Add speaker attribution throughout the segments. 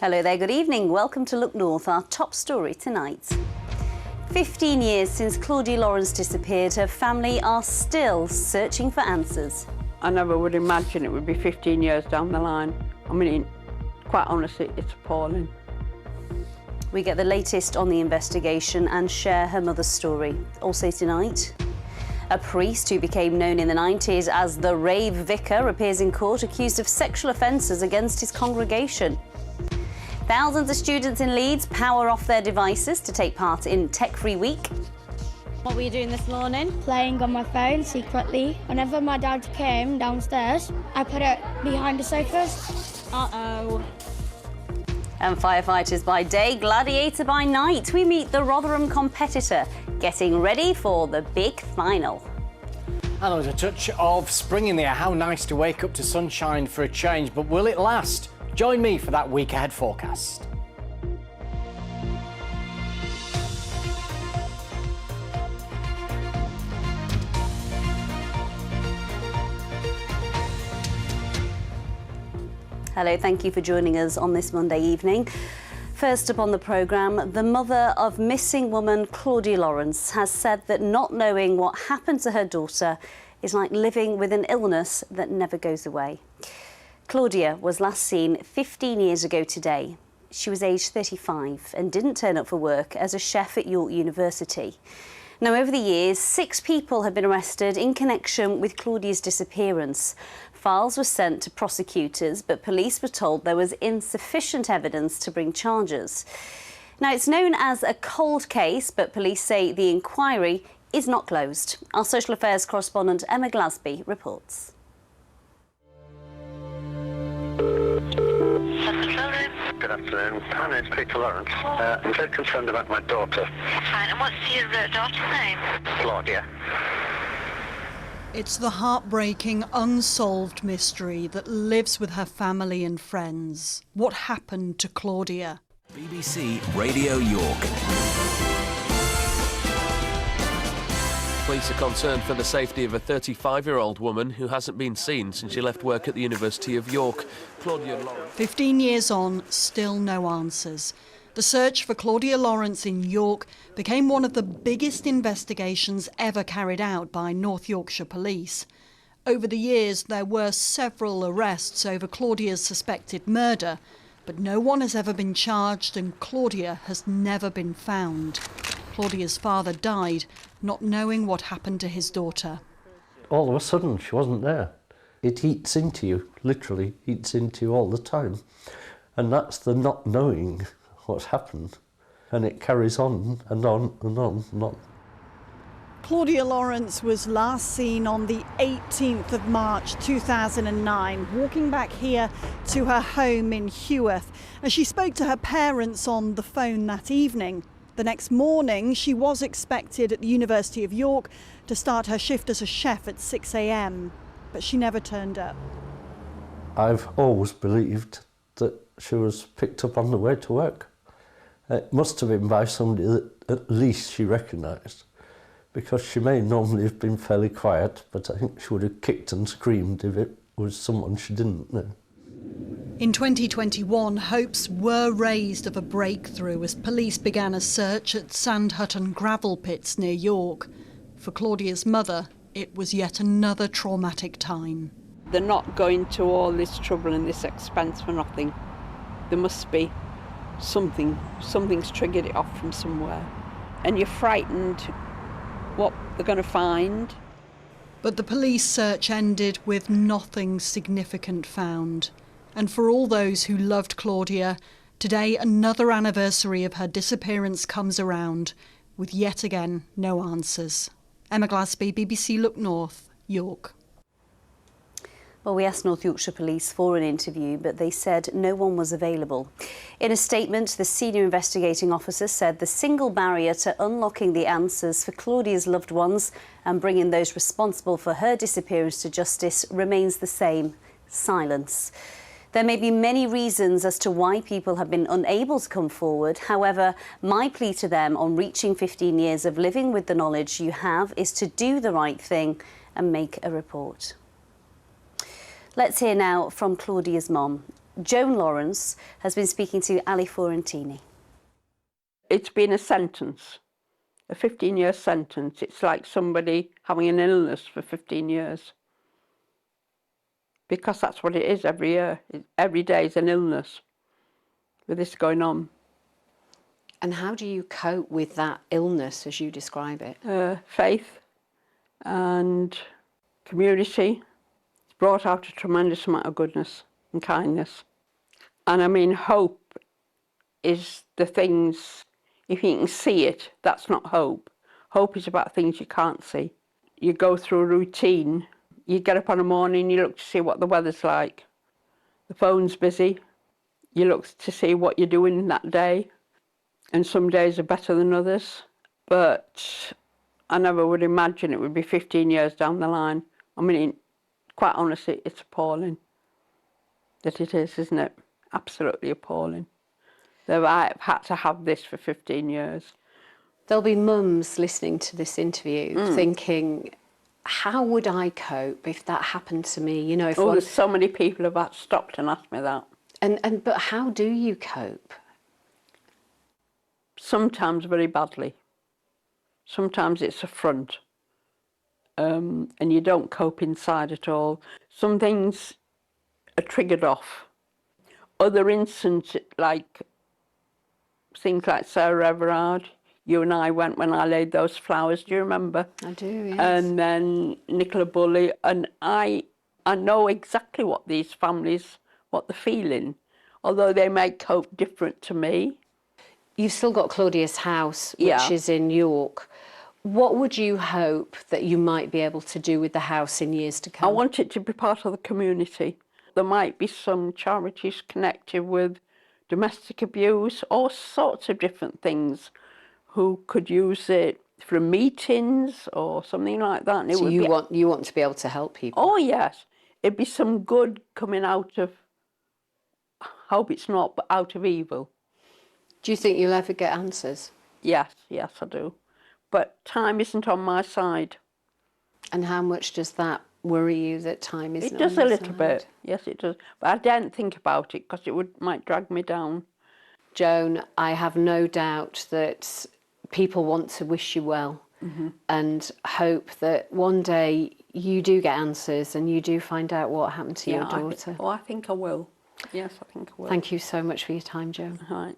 Speaker 1: Hello there, good evening. Welcome to Look North, our top story tonight. 15 years since Claudia Lawrence disappeared, her family are still searching for answers.
Speaker 2: I never would imagine it would be 15 years down the line. I mean, quite honestly, it's appalling.
Speaker 1: We get the latest on the investigation and share her mother's story. Also tonight, a priest who became known in the 90s as the Rave Vicar appears in court accused of sexual offences against his congregation. Thousands of students in Leeds power off their devices to take part in Tech Free Week.
Speaker 3: What were you doing this morning?
Speaker 4: Playing on my phone secretly. Whenever my dad came downstairs, I put it behind the sofas.
Speaker 3: Uh-oh.
Speaker 1: And firefighters by day, Gladiator by night. We meet the Rotherham competitor getting ready for the big final.
Speaker 5: And there's a touch of spring in the air. How nice to wake up to sunshine for a change, but will it last? Join me for that week ahead forecast.
Speaker 1: Hello, thank you for joining us on this Monday evening. First up on the programme, the mother of missing woman Claudia Lawrence has said that not knowing what happened to her daughter is like living with an illness that never goes away. Claudia was last seen 15 years ago today. She was aged 35 and didn't turn up for work as a chef at York University. Now, over the years, 6 people have been arrested in connection with Claudia's disappearance. Files were sent to prosecutors, but police were told there was insufficient evidence to bring charges. Now, it's known as a cold case, but police say the inquiry is not closed. Our social affairs correspondent Emma Glasby reports.
Speaker 6: Good afternoon. My name's Peter Lawrence. I'm very concerned about my daughter.
Speaker 7: Fine. And what's your daughter's name?
Speaker 6: Claudia.
Speaker 8: It's the heartbreaking, unsolved mystery that lives with her family and friends. What happened to Claudia?
Speaker 9: BBC Radio York.
Speaker 10: Police are concerned for the safety of a 35-year-old woman who hasn't been seen since she left work at the University of York. Claudia Lawrence.
Speaker 8: 15 years on, still no answers. The search for Claudia Lawrence in York became one of the biggest investigations ever carried out by North Yorkshire Police. Over the years, there were several arrests over Claudia's suspected murder, but no one has ever been charged and Claudia has never been found. Claudia's father died, not knowing what happened to his daughter.
Speaker 11: All of a sudden, she wasn't there. It eats into you, literally eats into you all the time. And that's the not knowing what's happened. And it carries on and on and on and on.
Speaker 8: Claudia Lawrence was last seen on the 18th of March 2009, walking back here to her home in Heworth. As she spoke to her parents on the phone that evening. The next morning, she was expected at the University of York to start her shift as a chef at 6 a.m, but she never turned up.
Speaker 11: I've always believed that she was picked up on the way to work. It must have been by somebody that at least she recognised, because she may normally have been fairly quiet, but I think she would have kicked and screamed if it was someone she didn't know.
Speaker 8: In 2021, hopes were raised of a breakthrough as police began a search at Sandhutton gravel pits near York. For Claudia's mother, it was yet another traumatic time.
Speaker 2: They're not going to all this trouble and this expense for nothing. There must be something. Something's triggered it off from somewhere. And you're frightened what they're going to find.
Speaker 8: But the police search ended with nothing significant found. And for all those who loved Claudia, today another anniversary of her disappearance comes around, with yet again no answers. Emma Glasby, BBC Look North, York.
Speaker 1: Well, we asked North Yorkshire Police for an interview, but they said no one was available. In a statement, the senior investigating officer said the single barrier to unlocking the answers for Claudia's loved ones and bringing those responsible for her disappearance to justice remains the same: silence. There may be many reasons as to why people have been unable to come forward. However, my plea to them on reaching 15 years of living with the knowledge you have is to do the right thing and make a report. Let's hear now from Claudia's mom. Joan Lawrence has been speaking to Ali Fiorentini.
Speaker 2: It's been a sentence, a 15-year sentence. It's like somebody having an illness for 15 years. Because that's what it is every year. Every day is an illness with this going on.
Speaker 12: And how do you cope with that illness as you describe it?
Speaker 2: Faith and community. It's brought out a tremendous amount of goodness and kindness. And I mean, hope is the things, if you can see it, that's not hope. Hope is about things you can't see. You go through a routine. You get up in the morning, you look to see what the weather's like. The phone's busy. You look to see what you're doing that day. And some days are better than others. But I never would imagine it would be 15 years down the line. I mean, quite honestly, it's appalling that it is, isn't it? Absolutely appalling. That I've had to have this for 15 years.
Speaker 12: There'll be mums listening to this interview thinking, how would I cope if that happened to me? You know, if
Speaker 2: there's so many people have stopped and asked me that.
Speaker 12: But how do you cope?
Speaker 2: Sometimes very badly. Sometimes it's a front. And you don't cope inside at all. Some things are triggered off. Other instances, like things like Sarah Everard, you and I went when I laid those flowers, do you remember?
Speaker 12: I do, yes.
Speaker 2: And then Nicola Bulley, and I know exactly what these families, what they're feeling, although they may cope different to me.
Speaker 12: You've still got Claudia's house, which is in York. What would you hope that you might be able to do with the house in years to come?
Speaker 2: I want it to be part of the community. There might be some charities connected with domestic abuse, all sorts of different things, who could use it for meetings or something like that. And
Speaker 12: so you want to be able to help people?
Speaker 2: Oh, yes. It'd be some good coming out of, I hope it's not, but out of evil.
Speaker 12: Do you think you'll ever get answers?
Speaker 2: Yes, I do. But time isn't on my side.
Speaker 12: And how much does that worry you, that time isn't on your side?
Speaker 2: It does a little bit, yes it does. But I daren't think about it because it might drag me down.
Speaker 12: Joan, I have no doubt that people want to wish you well and hope that one day you do get answers and you do find out what happened to your daughter.
Speaker 2: I think I will. Yes, I think I will.
Speaker 12: Thank you so much for your time, Joan.
Speaker 2: Right.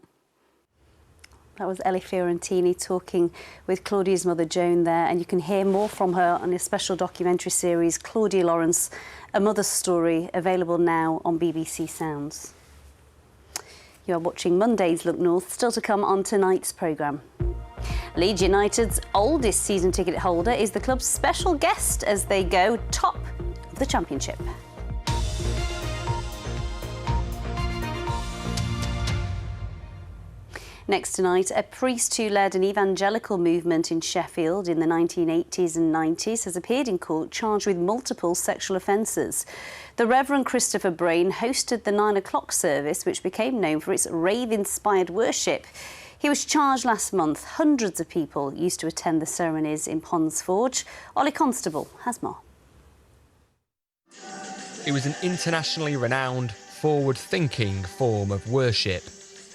Speaker 1: That was Ali Fiorentini talking with Claudia's mother, Joan, there, and you can hear more from her on a special documentary series, Claudia Lawrence, A Mother's Story, available now on BBC Sounds. You are watching Monday's Look North, still to come on tonight's programme. Leeds United's oldest season ticket holder is the club's special guest as they go top of the Championship. Next tonight, a priest who led an evangelical movement in Sheffield in the 1980s and 90s has appeared in court charged with multiple sexual offences. The Rev Christopher Brain hosted the 9 o'clock service, which became known for its rave-inspired worship. He was charged last month. Hundreds of people used to attend the ceremonies in Ponds Forge. Ollie Constable has more.
Speaker 13: It was an internationally renowned, forward-thinking form of worship.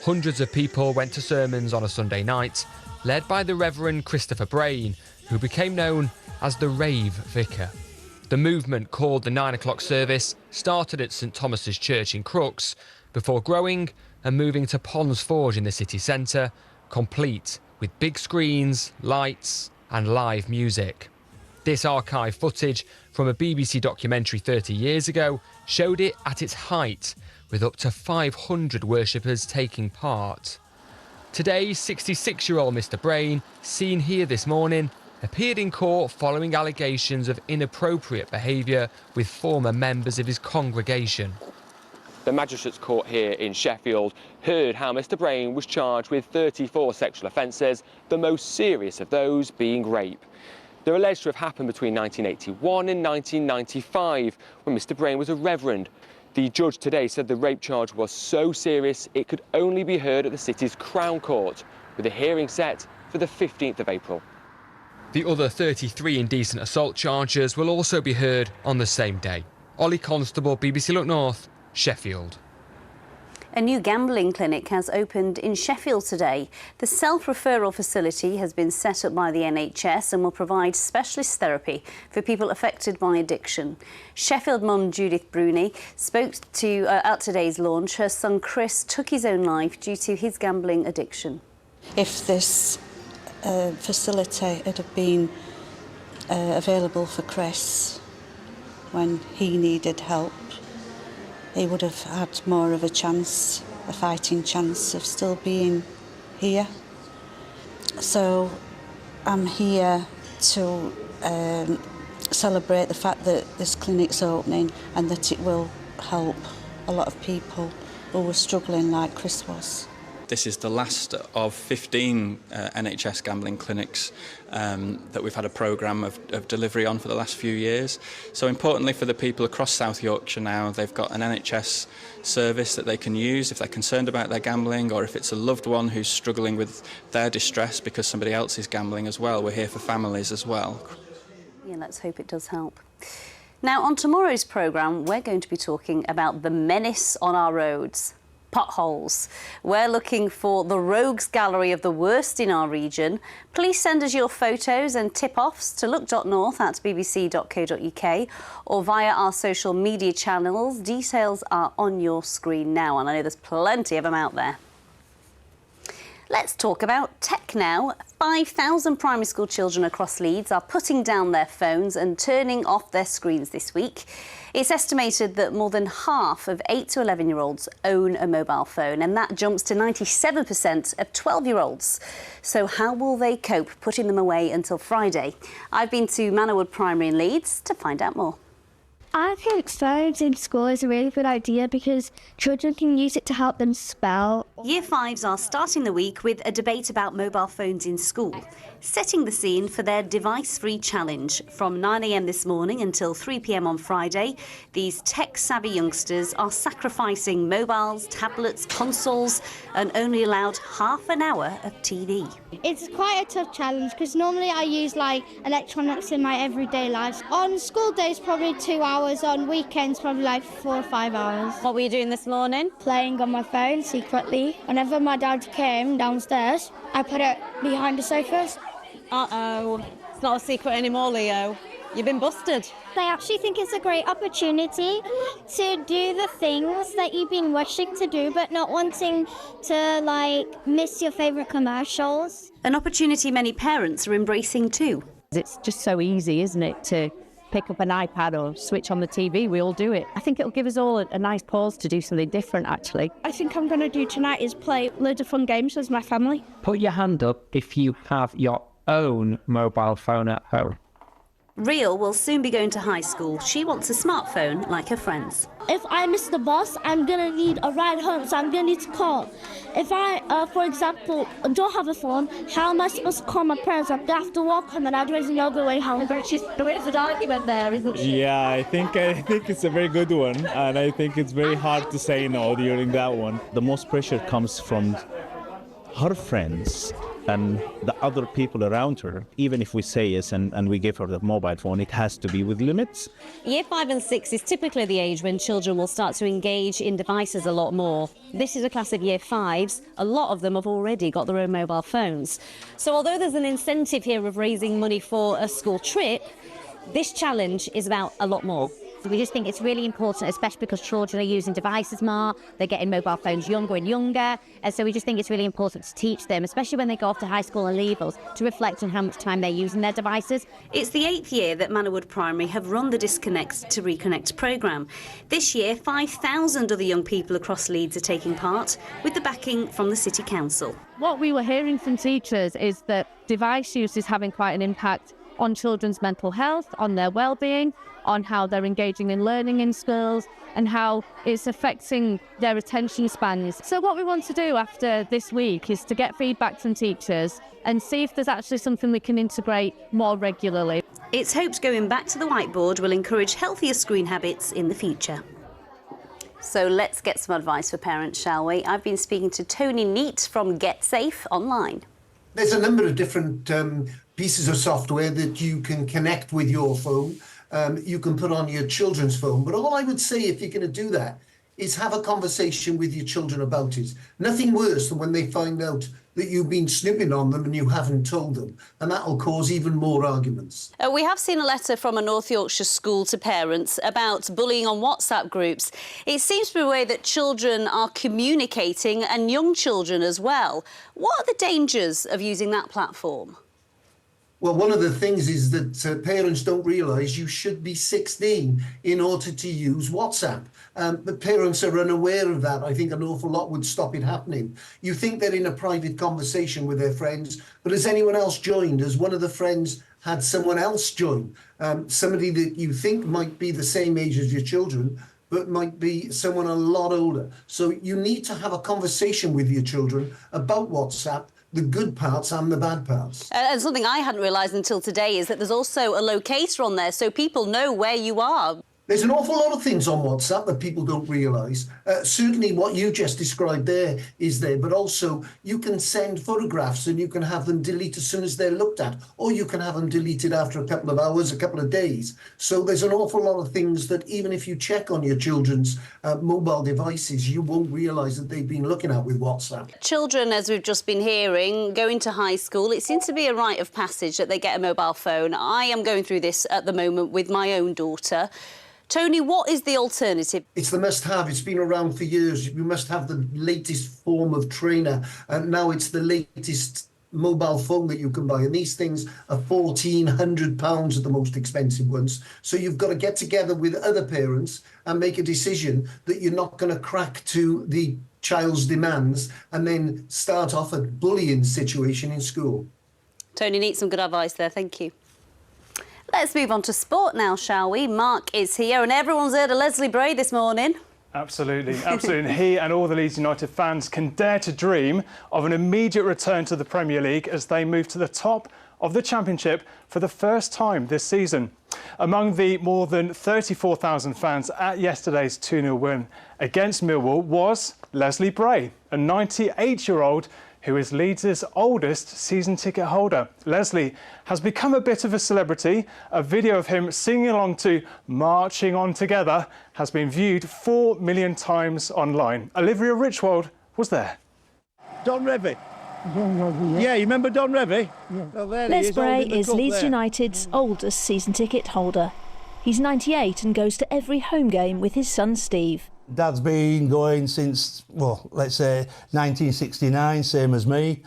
Speaker 13: Hundreds of people went to sermons on a Sunday night, led by the Rev Christopher Brain, who became known as the Rave Vicar. The movement, called the 9 o'clock service, started at St Thomas's Church in Crooks, before growing and moving to Ponds Forge in the city centre, complete with big screens, lights and live music. This archive footage from a BBC documentary 30 years ago showed it at its height, with up to 500 worshippers taking part. Today, 66-year-old Mr Brain, seen here this morning, appeared in court following allegations of inappropriate behaviour with former members of his congregation.
Speaker 14: The Magistrates Court here in Sheffield heard how Mr Brain was charged with 34 sexual offences, the most serious of those being rape. They're alleged to have happened between 1981 and 1995, when Mr Brain was a reverend. The judge today said the rape charge was so serious it could only be heard at the city's Crown Court, with a hearing set for the 15th of April.
Speaker 13: The other 33 indecent assault charges will also be heard on the same day. Ollie Constable, BBC Look North, Sheffield.
Speaker 1: A new gambling clinic has opened in Sheffield today. The self-referral facility has been set up by the NHS and will provide specialist therapy for people affected by addiction. Sheffield mum Judith Bruni spoke to at today's launch. Her son Chris took his own life due to his gambling addiction.
Speaker 15: If this facility had been available for Chris when he needed help, he would have had more of a chance, a fighting chance of still being here. So I'm here to celebrate the fact that this clinic's opening and that it will help a lot of people who were struggling like Chris was.
Speaker 16: This is the last of 15 NHS gambling clinics that we've had a programme of delivery on for the last few years. So importantly for the people across South Yorkshire now, they've got an NHS service that they can use if they're concerned about their gambling, or if it's a loved one who's struggling with their distress because somebody else is gambling as well. We're here for families as well.
Speaker 1: Yeah, let's hope it does help. Now, on tomorrow's programme, we're going to be talking about the menace on our roads. Potholes. We're looking for the rogues gallery of the worst in our region. Please send us your photos and tip-offs to look.north@bbc.co.uk or via our social media channels. Details are on your screen now, and I know there's plenty of them out there. Let's talk about tech now. 5,000 primary school children across Leeds are putting down their phones and turning off their screens this week. It's estimated that more than half of 8 to 11-year-olds own a mobile phone, and that jumps to 97% of 12-year-olds. So how will they cope putting them away until Friday? I've been to Manorwood Primary in Leeds to find out more.
Speaker 4: I think phones in school is a really good idea because children can use it to help them spell.
Speaker 1: Year 5s are starting the week with a debate about mobile phones in school, setting the scene for their device-free challenge. From 9 a.m. this morning until 3 p.m. on Friday, these tech-savvy youngsters are sacrificing mobiles, tablets, consoles, and only allowed half an hour of TV.
Speaker 4: It's quite a tough challenge because normally I use electronics in my everyday life. On school days, probably 2 hours. On weekends, probably 4 or 5 hours.
Speaker 3: What were you doing this morning?
Speaker 4: Playing on my phone secretly. Whenever my dad came downstairs, I put it behind the sofas.
Speaker 3: Uh-oh. It's not a secret anymore, Leo. You've been busted.
Speaker 4: I actually think it's a great opportunity to do the things that you've been wishing to do but not wanting to miss your favourite commercials.
Speaker 1: An opportunity many parents are embracing too.
Speaker 17: It's just so easy, isn't it, to pick up an iPad or switch on the TV. We all do it. I think it'll give us all a nice pause to do something different, actually.
Speaker 4: I think I'm going to do tonight is play loads of fun games with my family.
Speaker 18: Put your hand up if you have your own mobile phone at home.
Speaker 1: Real will soon be going to high school. She wants a smartphone like her friends.
Speaker 4: If I miss the bus, I'm going to need a ride home, so I'm going to need to call. If I, for example, don't have a phone, how am I supposed to call my parents? I'm going to have to walk home and I don't know the way home.
Speaker 17: But she's a bit of an argument there, isn't she?
Speaker 19: Yeah, I think it's a very good one, and I think it's very hard to say no during that one. The most pressure comes from her friends and the other people around her. Even if we say yes and we give her the mobile phone, it has to be with limits.
Speaker 3: Year 5 and 6 is typically the age when children will start to engage in devices a lot more. This is a class of Year 5s. A lot of them have already got their own mobile phones. So although there's an incentive here of raising money for a school trip, this challenge is about a lot more.
Speaker 17: We just think it's really important, especially because children are using devices more, they're getting mobile phones younger and younger, and so we just think it's really important to teach them, especially when they go off to high school and leave us, to reflect on how much time they're using their devices.
Speaker 1: It's the 8th year that Manorwood Primary have run the Disconnect to Reconnect programme. This year, 5,000 other young people across Leeds are taking part, with the backing from the City Council.
Speaker 17: What we were hearing from teachers is that device use is having quite an impact on children's mental health, on their well-being, on how they're engaging in learning in schools, and how it's affecting their attention spans. So what we want to do after this week is to get feedback from teachers and see if there's actually something we can integrate more regularly.
Speaker 1: It's hoped going back to the whiteboard will encourage healthier screen habits in the future. So let's get some advice for parents, shall we? I've been speaking to Tony Neat from Get Safe Online.
Speaker 20: There's a number of different pieces of software that you can connect with your phone. You can put on your children's phone. But all I would say, if you're going to do that, is have a conversation with your children about it. Nothing worse than when they find out that you've been snooping on them and you haven't told them, and that'll cause even more arguments.
Speaker 1: We have seen a letter from a North Yorkshire school to parents about bullying on WhatsApp groups. It seems to be a way that children are communicating, and young children as well. What are the dangers of using that platform?
Speaker 20: Well, one of the things is that parents don't realise you should be 16 in order to use WhatsApp. But parents are unaware of that. I think an awful lot would stop it happening. You think they're in a private conversation with their friends, but has anyone else joined? Has one of the friends had someone else join? Somebody that you think might be the same age as your children, but might be someone a lot older. So you need to have a conversation with your children about WhatsApp, the good parts and the bad parts.
Speaker 1: And something I hadn't realised until today is that there's also a locator on there, so people know where you are.
Speaker 20: There's an awful lot of things on WhatsApp that people don't realise. Certainly what you just described there is there, but also you can send photographs and you can have them delete as soon as they're looked at, or you can have them deleted after a couple of hours, a couple of days. So there's an awful lot of things that even if you check on your children's mobile devices, you won't realise that they've been looking at with WhatsApp.
Speaker 1: Children, as we've just been hearing, going to high school, it seems to be a rite of passage that they get a mobile phone. I am going through this at the moment with my own daughter. Tony, what is the alternative?
Speaker 20: It's the must-have. It's been around for years. You must have the latest form of trainer, and now it's the latest mobile phone that you can buy. And these things are £1,400 at the most expensive ones. So you've got to get together with other parents and make a decision that you're not going to crack to the child's demands and then start off a bullying situation in school.
Speaker 1: Tony needs some good advice there. Thank you. Let's move on to sport now, shall we? Mark is here, and everyone's heard of Leslie Bray this morning.
Speaker 21: Absolutely, absolutely. And he and all the Leeds United fans can dare to dream of an immediate return to the Premier League as they move to the top of the Championship for the first time this season. Among the more than 34,000 fans at yesterday's 2-0 win against Millwall was Leslie Bray, a 98-year-old who is Leeds' oldest season ticket holder. Leslie has become a bit of a celebrity. A video of him singing along to Marching On Together has been viewed 4 million times online. Olivia Richwald was there.
Speaker 22: Don Revie. Yeah, you remember Don Revie? Yeah. Well,
Speaker 23: Les Bray is Leeds United's oldest season ticket holder. He's 98 and goes to every home game with his son Steve.
Speaker 24: Dad's been going since, well, let's say 1969, same as me.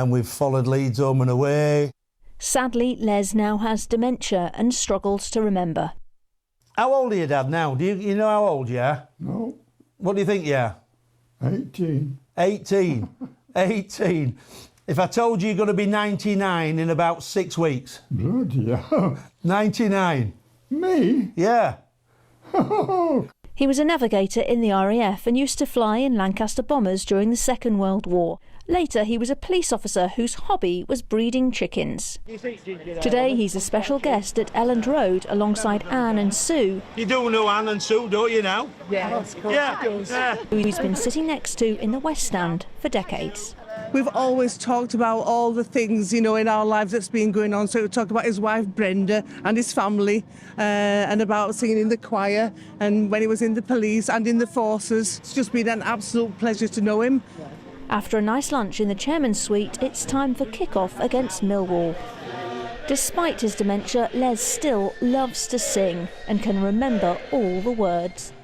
Speaker 24: We've followed Leeds home and away.
Speaker 23: Sadly, Les now has dementia and struggles to remember.
Speaker 24: How old are you, Dad, now? Do you know how old you are?
Speaker 25: No.
Speaker 24: What do you think you are?
Speaker 25: 18.
Speaker 24: 18. 18. If I told you you're going to be 99 in about 6 weeks.
Speaker 25: Bloody hell.
Speaker 24: 99.
Speaker 25: Me?
Speaker 24: Yeah.
Speaker 23: He was a navigator in the RAF and used to fly in Lancaster bombers during the Second World War. Later, he was a police officer whose hobby was breeding chickens. Today, he's a special guest at Elland Road alongside Anne and Sue.
Speaker 22: You do know Anne and Sue, don't you now?
Speaker 23: Yeah, who he's been sitting next to in the West Stand for decades.
Speaker 26: We've always talked about all the things, you know, in our lives that's been going on. So we talked about his wife Brenda and his family, and about singing in the choir, and when he was in the police and in the forces. It's just been an absolute pleasure to know him.
Speaker 23: After a nice lunch in the chairman's suite, it's time for kick-off against Millwall. Despite his dementia, Les still loves to sing and can remember all the words.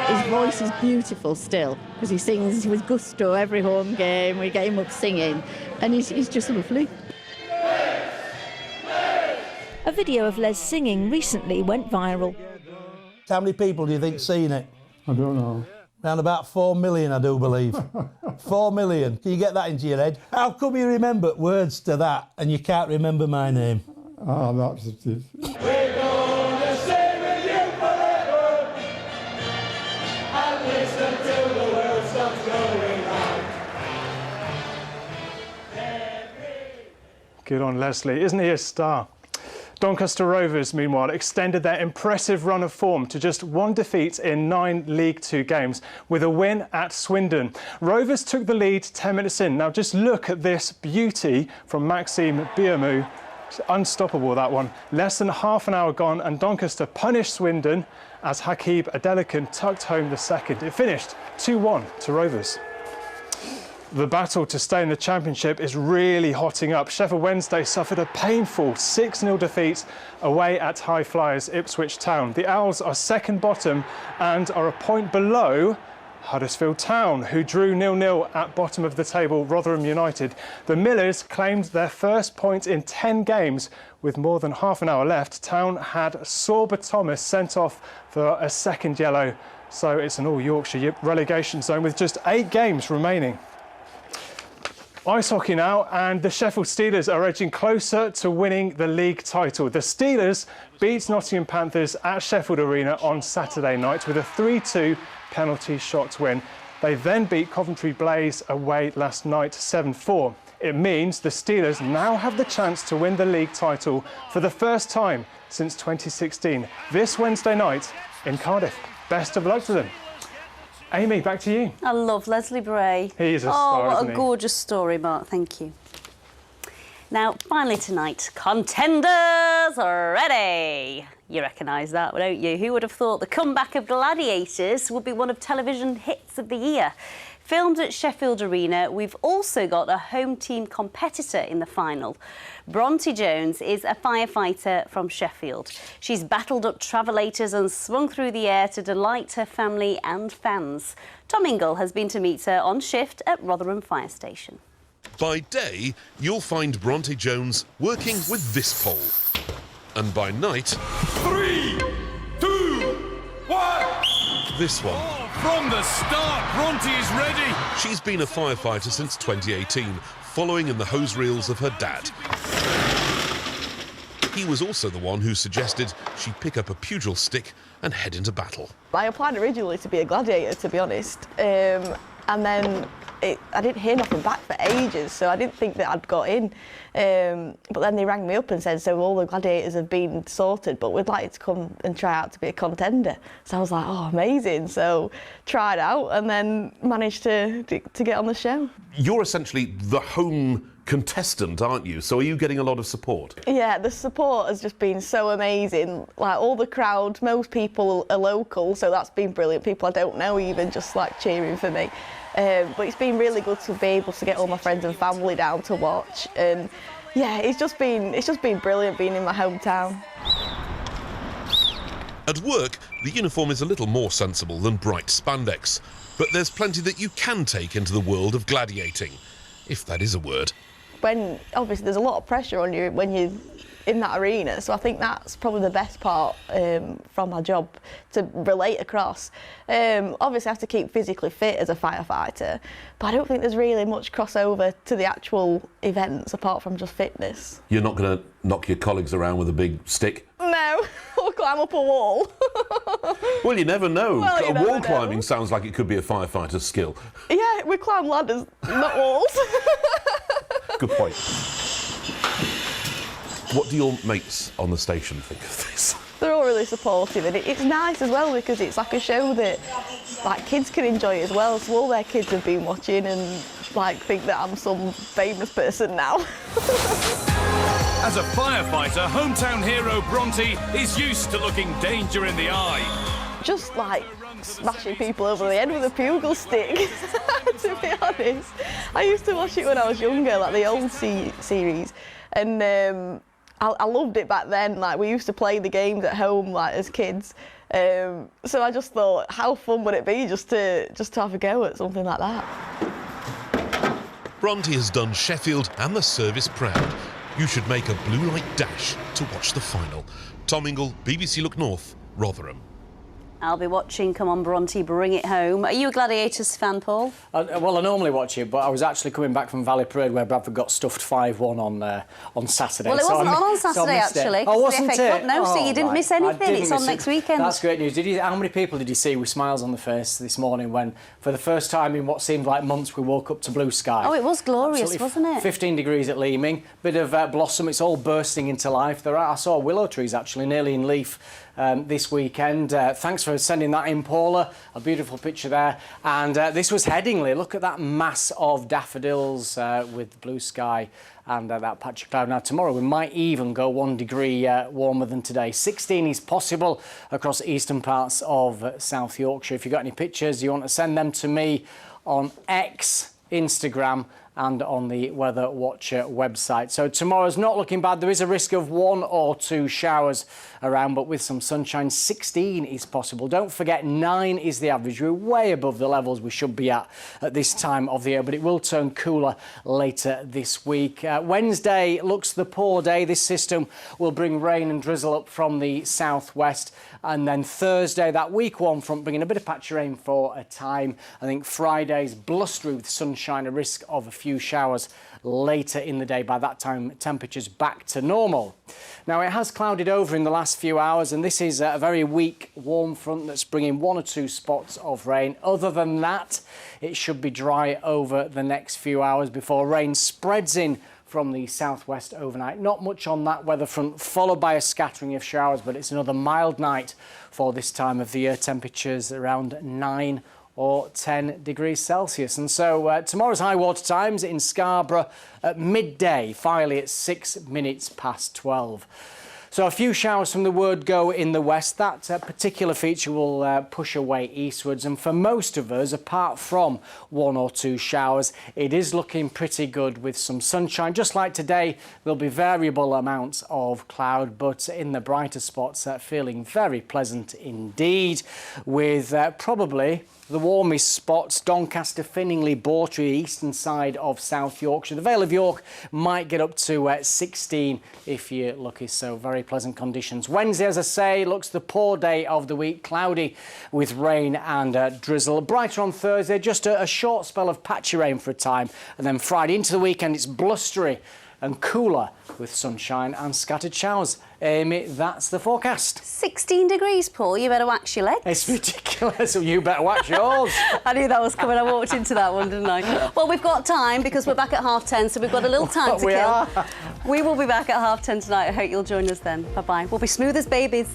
Speaker 27: His voice is beautiful still, because he sings with gusto every home game. We get him up singing, and he's just lovely.
Speaker 23: A video of Les singing recently went viral.
Speaker 24: How many people do you think's seen it?
Speaker 25: I don't know.
Speaker 24: Around about 4 million, I do believe. 4 million. Can you get that into your head? How come you remember words to that and you can't remember my name?
Speaker 25: Ah, that's it.
Speaker 22: We're gonna stay with you forever and listen till the world stops going round.
Speaker 21: Good on Leslie. Isn't he a star? Doncaster Rovers, meanwhile, extended their impressive run of form to just 1 defeat in 9 League Two games with a win at Swindon. Rovers took the lead 10 minutes in. Now just look at this beauty from Maxime Biamou. Unstoppable, that one. Less than half an hour gone and Doncaster punished Swindon as Hakib Adelican tucked home the second. It finished 2-1 to Rovers. The battle to stay in the Championship is really hotting up. Sheffield Wednesday suffered a painful 6-0 defeat away at High Flyers Ipswich Town. The Owls are second bottom and are a point below Huddersfield Town, who drew 0-0 at bottom of the table, Rotherham United. The Millers claimed their first point in 10 games with more than half an hour left. Town had Sorba Thomas sent off for a second yellow, so it's an all Yorkshire relegation zone with just 8 games remaining. Ice hockey now, and the Sheffield Steelers are edging closer to winning the league title. The Steelers beat Nottingham Panthers at Sheffield Arena on Saturday night with a 3-2 penalty shot win. They then beat Coventry Blaze away last night 7-4. It means the Steelers now have the chance to win the league title for the first time since 2016, this Wednesday night in Cardiff. Best of luck to them. Amy, back to you.
Speaker 1: I love Leslie Bray.
Speaker 21: He is a star,
Speaker 1: what
Speaker 21: isn't
Speaker 1: a
Speaker 21: he?
Speaker 1: gorgeous story, Mark. Thank you. Now, finally tonight, contenders are ready. You recognise that, don't you? Who would have thought the comeback of Gladiators would be one of television hits of the year? Filmed at Sheffield Arena, we've also got a home team competitor in the final. Bronte Jones is a firefighter from Sheffield. She's battled up travellators and swung through the air to delight her family and fans. Tom Ingle has been to meet her on shift at Rotherham Fire Station.
Speaker 5: By day, you'll find Bronte Jones working with this pole. And by night...
Speaker 22: 3, 2, 1...
Speaker 5: this one.
Speaker 22: Oh, from the start, Bronte is ready.
Speaker 5: She's been a firefighter since 2018, following in the hose reels of her dad. He was also the one who suggested she pick up a pugil stick and head into battle.
Speaker 6: I applied originally to be a gladiator, to be honest, and then I didn't hear nothing back for ages, so I didn't think that I'd got in. But then they rang me up and said, so all the gladiators have been sorted, but we'd like you to come and try out to be a contender. So I was like, oh, amazing. So tried out and then managed to get on the show.
Speaker 5: You're essentially the home contestant, aren't you? So are you getting a lot of support?
Speaker 6: Yeah, the support has just been so amazing. Like all the crowd, most people are local, so that's been brilliant. People I don't know even just like cheering for me. But it's been really good to be able to get all my friends and family down to watch, and yeah, it's just been brilliant being in my hometown.
Speaker 5: At work, the uniform is a little more sensible than bright spandex, but there's plenty that you can take into the world of gladiating, if that is a word.
Speaker 6: When obviously there's a lot of pressure on you when you're in that arena, so I think that's probably the best part from my job, to relate across. Obviously I have to keep physically fit as a firefighter, but I don't think there's really much crossover to the actual events apart from just fitness.
Speaker 5: You're not going to knock your colleagues around with a big stick?
Speaker 6: No, or climb up a wall.
Speaker 5: Well, you never know.
Speaker 6: Well, you never
Speaker 5: wall
Speaker 6: know.
Speaker 5: climbing sounds like it could be a firefighter's skill.
Speaker 6: Yeah, we climb ladders, not walls.
Speaker 5: Good point. What do your mates on the station think of this?
Speaker 6: They're all really supportive, and it's nice as well because it's like a show that like kids can enjoy as well. So all their kids have been watching and like think that I'm some famous person now.
Speaker 22: As a firefighter, hometown hero Bronte is used to looking danger in the eye.
Speaker 6: Just like smashing people over the head with a pugil stick, to be honest. I used to watch it when I was younger, like the old series, and I loved it back then. Like we used to play the games at home, like as kids. So I just thought, how fun would it be just to have a go at something like that?
Speaker 5: Bronte has done Sheffield and the service proud. You should make a blue light dash to watch the final. Tom Ingle, BBC Look North, Rotherham.
Speaker 1: I'll be watching. Come on, Bronte, bring it home. Are you a Gladiators fan, Paul?
Speaker 2: Well, I normally watch it, but I was actually coming back from Valley Parade where Bradford got stuffed 5-1 on Saturday.
Speaker 1: Well, it wasn't on Saturday, actually.
Speaker 2: Oh, wasn't it?
Speaker 1: No, so you didn't miss anything. It's on next weekend.
Speaker 2: That's great news. How many people did you see with smiles on the face this morning when, for the first time in what seemed like months, we woke up to blue sky?
Speaker 1: Oh, it was glorious, wasn't it?
Speaker 2: 15 degrees at Leeming, bit of blossom. It's all bursting into life. I saw willow trees, actually, nearly in leaf this weekend. Thanks for sending that in, Paula. A beautiful picture there. And this was Headingley. Look at that mass of daffodils with blue sky and that patch of cloud. Now, tomorrow we might even go 1 degree warmer than today. 16 is possible across eastern parts of South Yorkshire. If you've got any pictures, you want to send them to me on X, Instagram, and on the Weather Watcher website. So tomorrow's not looking bad. There is a risk of 1 or 2 showers around, but with some sunshine, 16 is possible. Don't forget, 9 is the average. We're way above the levels we should be at this time of the year, but it will turn cooler later this week. Wednesday looks the poor day. This system will bring rain and drizzle up from the southwest. And then Thursday, that week 1 front bringing a bit of patchy rain for a time. I think Friday's blustery with sunshine, a risk of a few showers later in the day. By that time, temperatures back to normal. Now, it has clouded over in the last few hours, and this is a very weak warm front that's bringing 1 or 2 spots of rain. Other than that, it should be dry over the next few hours before rain spreads in from the southwest overnight. Not much on that weather front, followed by a scattering of showers, but it's another mild night for this time of the year. Temperatures around 9 or 10 degrees Celsius. And so tomorrow's high water times in Scarborough at midday, Filey at 6 minutes past 12. So a few showers from the word go in the west. That particular feature will push away eastwards. And for most of us, apart from 1 or 2 showers, it is looking pretty good with some sunshine. Just like today, there'll be variable amounts of cloud, but in the brighter spots, feeling very pleasant indeed, with probably the warmest spots, Doncaster, Finningley, Bawtry, eastern side of South Yorkshire. The Vale of York might get up to 16 if you're lucky, so very pleasant conditions. Wednesday, as I say, looks the poor day of the week, cloudy with rain and drizzle. Brighter on Thursday, just a short spell of patchy rain for a time, and then Friday into the weekend, it's blustery and cooler with sunshine and scattered showers. Amy, that's the forecast.
Speaker 1: 16 degrees, Paul. You better wax your legs.
Speaker 2: It's ridiculous. You better wax yours.
Speaker 1: I knew that was coming. I walked into that one, didn't I? Well, we've got time because we're back at 10:30, so we've got a little time to kill. We will be back at 10:30 tonight. I hope you'll join us then. Bye-bye. We'll be smooth as babies.